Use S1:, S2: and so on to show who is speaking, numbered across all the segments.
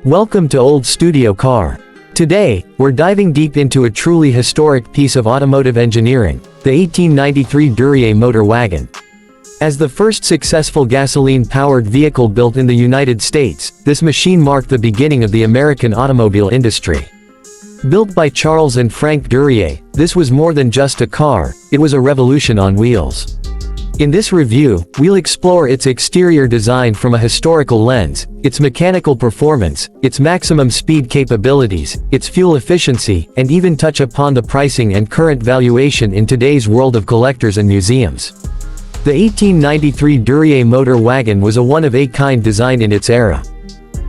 S1: Welcome to Old Studio Car. Today, we're diving deep into a truly historic piece of automotive engineering, the 1893 Duryea Motor Wagon. As the first successful gasoline-powered vehicle built in the United States, this machine marked the beginning of the American automobile industry. Built by Charles and Frank Duryea, this was more than just a car, it was a revolution on wheels. In this review, we'll explore its exterior design from a historical lens, its mechanical performance, its maximum speed capabilities, its fuel efficiency, and even touch upon the pricing and current valuation in today's world of collectors and museums. The 1893 Duryea Motor Wagon was a one-of-a-kind design in its era.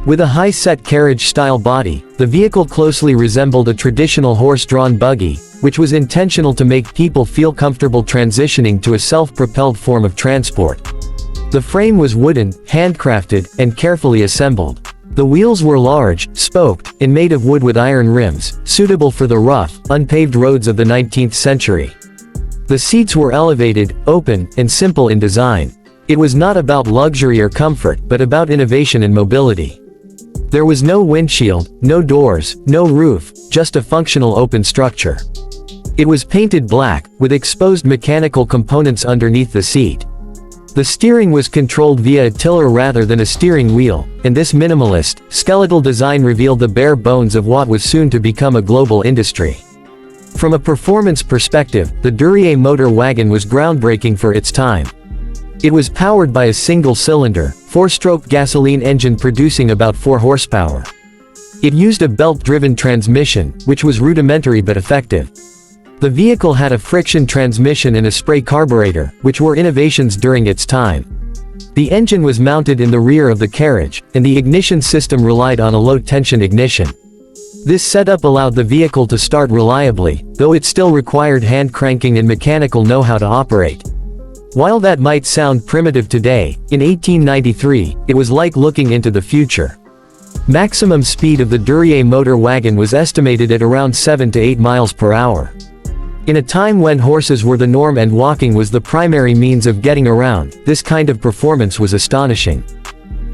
S1: With a high-set carriage-style body, the vehicle closely resembled a traditional horse-drawn buggy, which was intentional to make people feel comfortable transitioning to a self-propelled form of transport. The frame was wooden, handcrafted, and carefully assembled. The wheels were large, spoked, and made of wood with iron rims, suitable for the rough, unpaved roads of the 19th century. The seats were elevated, open, and simple in design. It was not about luxury or comfort, but about innovation and mobility. There was no windshield, no doors, no roof, just a functional open structure. It was painted black, with exposed mechanical components underneath the seat. The steering was controlled via a tiller rather than a steering wheel, and this minimalist, skeletal design revealed the bare bones of what was soon to become a global industry. From a performance perspective, the Duryea Motor Wagon was groundbreaking for its time. It was powered by a single-cylinder, four-stroke gasoline engine producing about 4 horsepower. It used a belt-driven transmission, which was rudimentary but effective. The vehicle had a friction transmission and a spray carburetor, which were innovations during its time. The engine was mounted in the rear of the carriage, and the ignition system relied on a low-tension ignition. This setup allowed the vehicle to start reliably, though it still required hand cranking and mechanical know-how to operate. While that might sound primitive today, in 1893, it was like looking into the future. Maximum speed of the Duryea Motor Wagon was estimated at around 7 to 8 miles per hour. In a time when horses were the norm and walking was the primary means of getting around, this kind of performance was astonishing.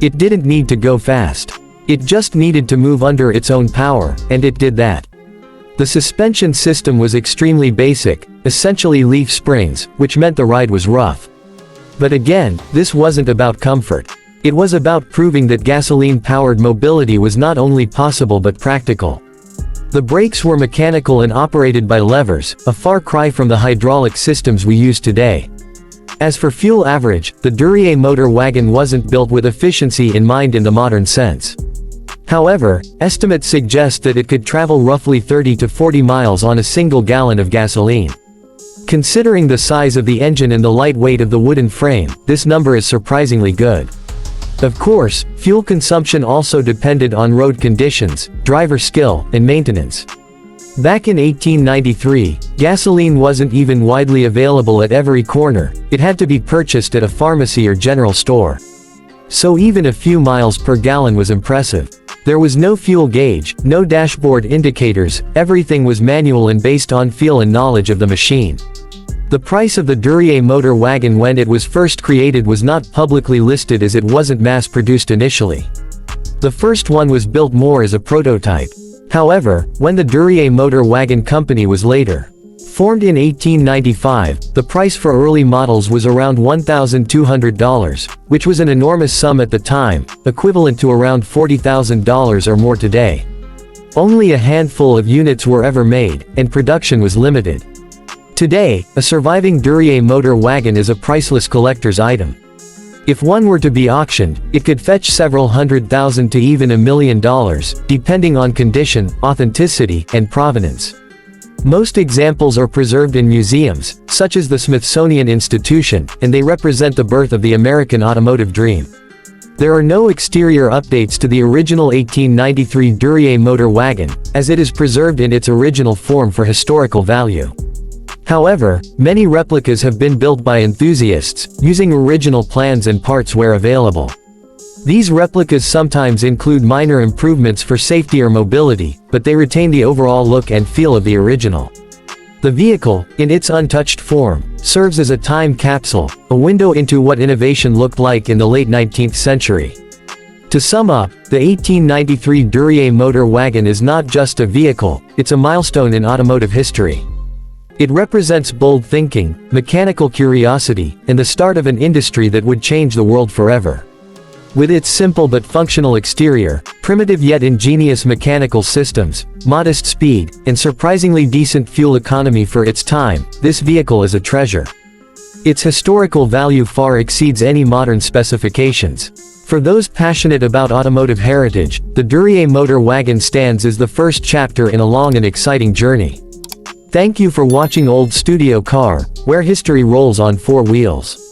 S1: It didn't need to go fast. It just needed to move under its own power, and it did that. The suspension system was extremely basic, essentially leaf springs, which meant the ride was rough. But again, this wasn't about comfort. It was about proving that gasoline-powered mobility was not only possible but practical. The brakes were mechanical and operated by levers, a far cry from the hydraulic systems we use today. As for fuel average, the Duryea Motor Wagon wasn't built with efficiency in mind in the modern sense. However, estimates suggest that it could travel roughly 30 to 40 miles on a single gallon of gasoline. Considering the size of the engine and the light weight of the wooden frame, this number is surprisingly good. Of course, fuel consumption also depended on road conditions, driver skill, and maintenance. Back in 1893, gasoline wasn't even widely available at every corner, it had to be purchased at a pharmacy or general store. So even a few miles per gallon was impressive. There was no fuel gauge, no dashboard indicators, everything was manual and based on feel and knowledge of the machine. The price of the Duryea Motor Wagon when it was first created was not publicly listed as it wasn't mass-produced initially. The first one was built more as a prototype. However, when the Duryea Motor Wagon Company was later formed in 1895, the price for early models was around $1,200, which was an enormous sum at the time, equivalent to around $40,000 or more today. Only a handful of units were ever made, and production was limited. Today, a surviving Duryea Motor Wagon is a priceless collector's item. If one were to be auctioned, it could fetch several $100,000 to even $1 million, depending on condition, authenticity, and provenance. Most examples are preserved in museums, such as the Smithsonian Institution, and they represent the birth of the American automotive dream. There are no exterior updates to the original 1893 Duryea Motor Wagon, as it is preserved in its original form for historical value. However, many replicas have been built by enthusiasts, using original plans and parts where available. These replicas sometimes include minor improvements for safety or mobility, but they retain the overall look and feel of the original. The vehicle, in its untouched form, serves as a time capsule, a window into what innovation looked like in the late 19th century. To sum up, the 1893 Duryea Motor Wagon is not just a vehicle, it's a milestone in automotive history. It represents bold thinking, mechanical curiosity, and the start of an industry that would change the world forever. With its simple but functional exterior, primitive yet ingenious mechanical systems, modest speed, and surprisingly decent fuel economy for its time, this vehicle is a treasure. Its historical value far exceeds any modern specifications. For those passionate about automotive heritage, the Duryea Motor Wagon stands as the first chapter in a long and exciting journey. Thank you for watching Old Studio Car, where history rolls on four wheels.